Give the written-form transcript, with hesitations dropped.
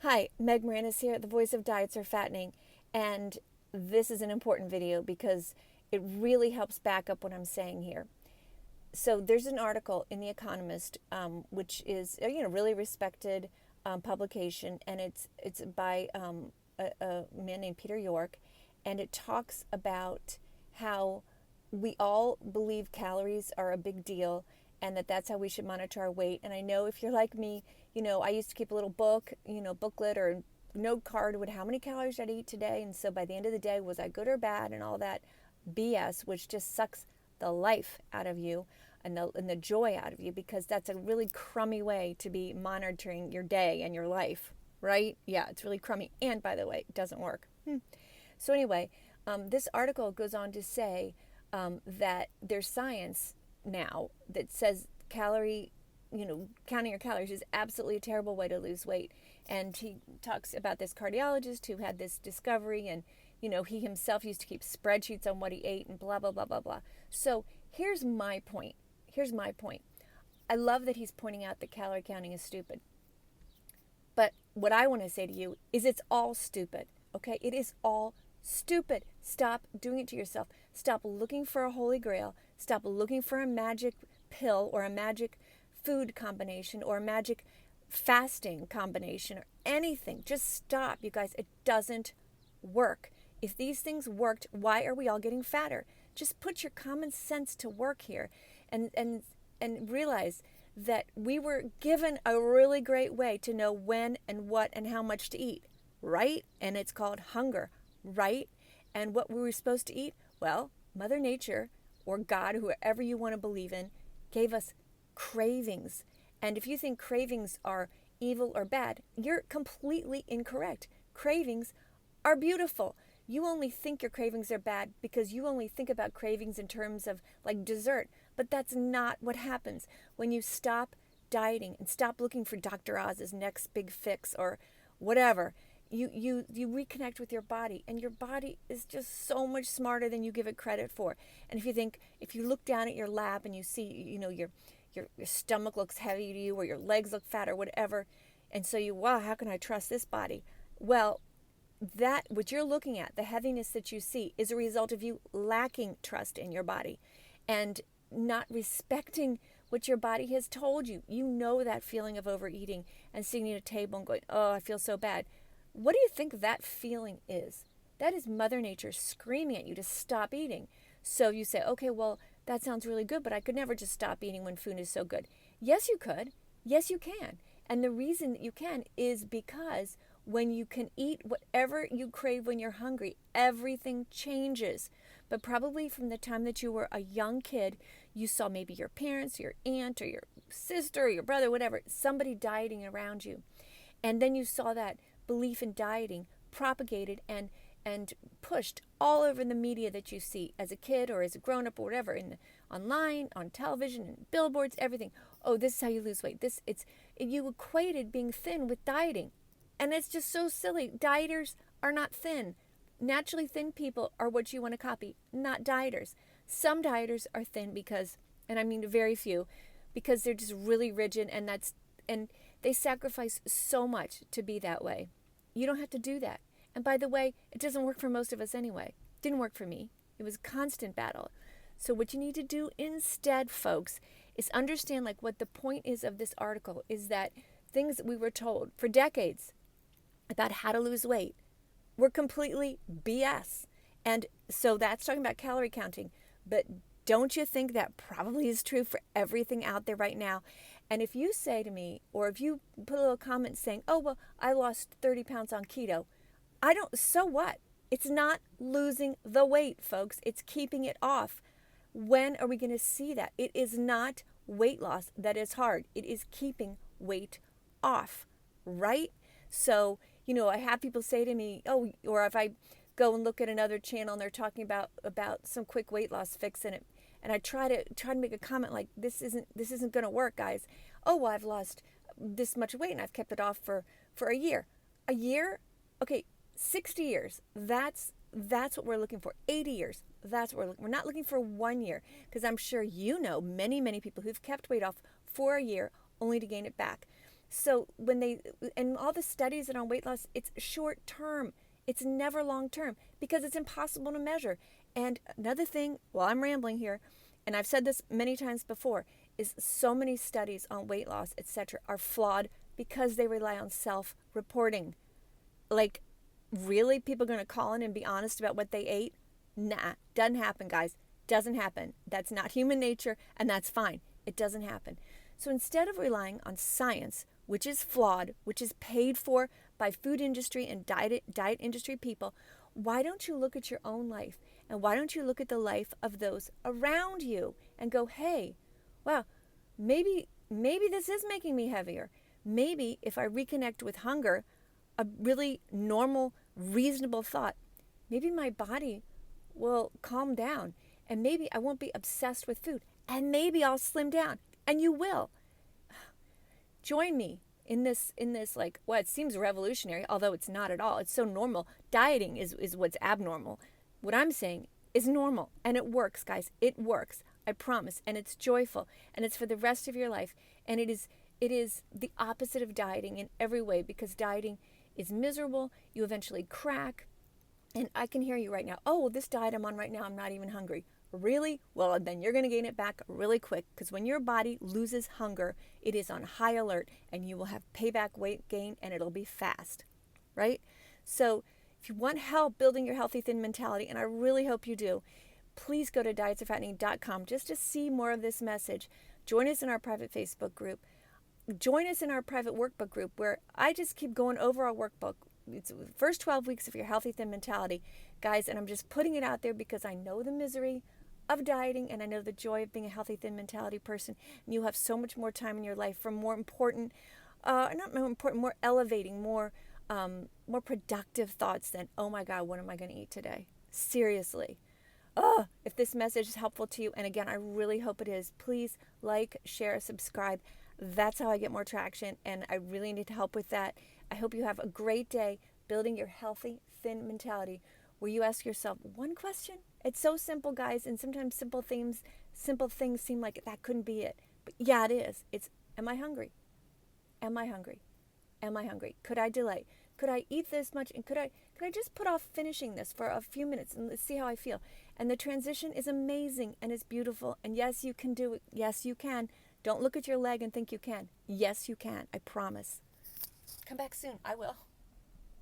Hi, Meg Moranis here, the voice of Diets Are Fattening, and this is an important video because it really helps back up what I'm saying here. So there's an article in The Economist, which is really respected publication, and it's by a man named Peter York, and it talks about how we all believe calories are a big deal and that's how we should monitor our weight. And I know if you're like me, I used to keep a little booklet or note card with how many calories I'd eat today. And so by the end of the day, was I good or bad and all that BS, which just sucks the life out of you and the joy out of you, because that's a really crummy way to be monitoring your day and your life, right? Yeah, it's really crummy. And by the way, it doesn't work. So anyway, this article goes on to say that there's science now that says counting your calories is absolutely a terrible way to lose weight. And he talks about this cardiologist who had this discovery, and he himself used to keep spreadsheets on what he ate and blah blah blah blah blah. So here's my point. I love that he's pointing out that calorie counting is stupid. But what I want to say to you is it's all stupid. Okay? It is all stupid. Stop doing it to yourself. Stop looking for a holy grail. Stop looking for a magic pill or a magic food combination or a magic fasting combination or anything. Just stop, you guys. It doesn't work. If these things worked, why are we all getting fatter? Just put your common sense to work here and realize that we were given a really great way to know when and what and how much to eat, right? And it's called hunger, right? And what we were supposed to eat? Well, Mother Nature or God, whoever you want to believe in, gave us cravings. And if you think cravings are evil or bad, you're completely incorrect. Cravings are beautiful. You only think your cravings are bad because you only think about cravings in terms of like dessert. But that's not what happens when you stop dieting and stop looking for Dr. Oz's next big fix or whatever. You reconnect with your body, and your body is just so much smarter than you give it credit for. And if you look down at your lap and you see, your stomach looks heavy to you, or your legs look fat or whatever, and so wow, how can I trust this body? Well, that what you're looking at, the heaviness that you see, is a result of you lacking trust in your body and not respecting what your body has told you. You know that feeling of overeating and sitting at a table and going, oh, I feel so bad. What do you think that feeling is? That is Mother Nature screaming at you to stop eating. So you say, okay, well, that sounds really good, but I could never just stop eating when food is so good. Yes, you could. Yes, you can. And the reason that you can is because when you can eat whatever you crave when you're hungry, everything changes. But probably from the time that you were a young kid, you saw maybe your parents, your aunt, or your sister, or your brother, whatever, somebody dieting around you. And then you saw that belief in dieting propagated and pushed all over the media that you see as a kid or as a grown-up or whatever, online, on television, and billboards, everything. Oh, this is how you lose weight. You equated being thin with dieting. And it's just so silly. Dieters are not thin. Naturally thin people are what you want to copy, not dieters. Some dieters are thin because, and I mean very few, because they're just really rigid, and they sacrifice so much to be that way. You don't have to do that. And by the way, it doesn't work for most of us anyway. It didn't work for me. It was a constant battle. So what you need to do instead, folks, is understand like what the point is of this article is that things that we were told for decades about how to lose weight were completely BS. And so that's talking about calorie counting. But don't you think that probably is true for everything out there right now? And if you say to me, or if you put a little comment saying, oh, well, I lost 30 pounds on keto, so what? It's not losing the weight, folks. It's keeping it off. When are we going to see that? It is not weight loss that is hard. It is keeping weight off, right? So, I have people say to me, oh, or if I go and look at another channel and they're talking about some quick weight loss fix in it, and I try to make a comment like, this isn't going to work, guys. Oh, well, I've lost this much weight and I've kept it off for a year. A year? Okay, 60 years. That's what we're looking for. 80 years. That's what we're not looking for 1 year, because I'm sure many, many people who've kept weight off for a year only to gain it back. So and all the studies that are on weight loss, it's short term. It's never long term because it's impossible to measure. And another thing, while I'm rambling here, and I've said this many times before, is so many studies on weight loss, etc., are flawed because they rely on self-reporting. Like, really? People are going to call in and be honest about what they ate? Nah, doesn't happen, guys. Doesn't happen. That's not human nature, and that's fine. It doesn't happen. So instead of relying on science, which is flawed, which is paid for by food industry and diet industry people, why don't you look at your own life? And why don't you look at the life of those around you and go, hey, wow, maybe this is making me heavier. Maybe if I reconnect with hunger, a really normal, reasonable thought, maybe my body will calm down and maybe I won't be obsessed with food and maybe I'll slim down, and you will. Join me in this like, well, it seems revolutionary, although it's not at all. It's so normal. Dieting is what's abnormal. What I'm saying is normal, and it works, guys. It works. I promise. And it's joyful, and it's for the rest of your life. And it is the opposite of dieting in every way, because dieting is miserable. You eventually crack. And I can hear you right now. Oh, well, this diet I'm on right now, I'm not even hungry. Really? Well, then you're going to gain it back really quick, because when your body loses hunger, it is on high alert and you will have payback weight gain, and it'll be fast, right? So if you want help building your healthy thin mentality, and I really hope you do, please go to dietsorfattening.com just to see more of this message. Join us in our private Facebook group. Join us in our private workbook group, where I just keep going over our workbook. It's the first 12 weeks of your healthy thin mentality, guys, and I'm just putting it out there because I know the misery of dieting, and I know the joy of being a healthy thin mentality person. And you have so much more time in your life for more important, not more important, more elevating, more productive thoughts than, oh my God, what am I going to eat today? Seriously. Oh, if this message is helpful to you, and again, I really hope it is, please like, share, subscribe. That's how I get more traction, and I really need help with that. I hope you have a great day building your healthy thin mentality, where you ask yourself one question. It's so simple, guys, and sometimes simple things seem like that couldn't be it. But yeah, it is. It's, am I hungry? Am I hungry? Am I hungry? Could I delay? Could I eat this much? And could I just put off finishing this for a few minutes and let's see how I feel? And the transition is amazing and it's beautiful. And yes, you can do it. Yes, you can. Don't look at your leg and think you can. Yes, you can. I promise. Come back soon. I will.